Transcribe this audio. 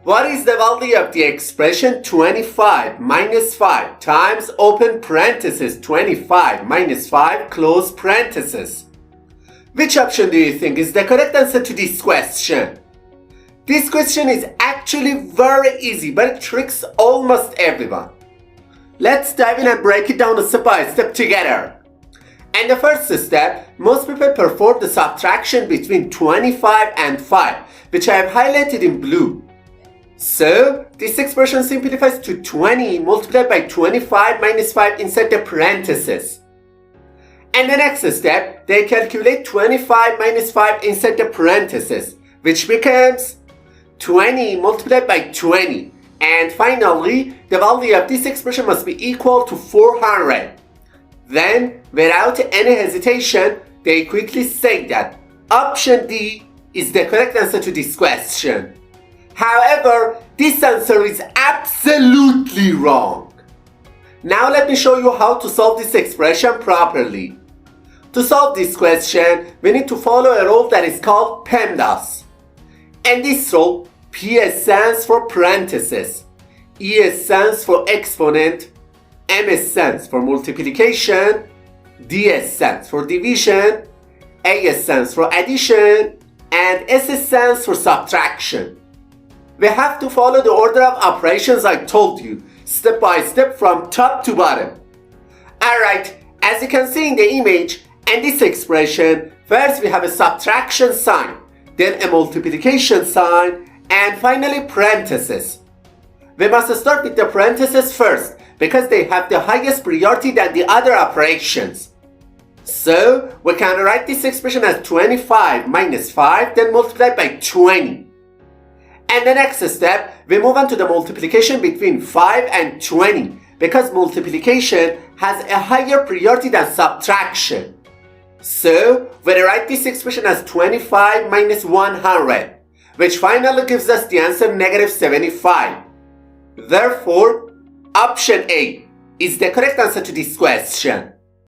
What is the value of the expression 25 minus 5 times open parenthesis 25 minus 5 close parenthesis? Which option do you think is the correct answer to this question? This question is actually very easy, but it tricks almost everyone. Let's dive in and break it down step by step together. In the first step, most people perform the subtraction between 25 and 5, which I have highlighted in blue. So, this expression simplifies to 20 multiplied by 25 minus 5 inside the parenthesis. In the next step, they calculate 25 minus 5 inside the parenthesis, which becomes 20 multiplied by 20. And finally, the value of this expression must be equal to 400. Then, without any hesitation, they quickly say that option D is the correct answer to this question. However, this answer is absolutely wrong. Now let me show you how to solve this expression properly. To solve this question, we need to follow a rule that is called PEMDAS. In this rule, P stands for parenthesis, E stands for exponent, M stands for multiplication, D stands for division, A stands for addition, and S stands for subtraction. We have to follow the order of operations I told you, step by step from top to bottom. Alright, as you can see in the image, in this expression, first we have a subtraction sign, then a multiplication sign, and finally parentheses. We must start with the parentheses first, because they have the highest priority than the other operations. So, we can write this expression as 25 minus 5, then multiplied by 20. And the next step, we move on to the multiplication between 5 and 20, because multiplication has a higher priority than subtraction. So, we write this expression as 25 minus 100, which finally gives us the answer negative 75. Therefore, option A is the correct answer to this question.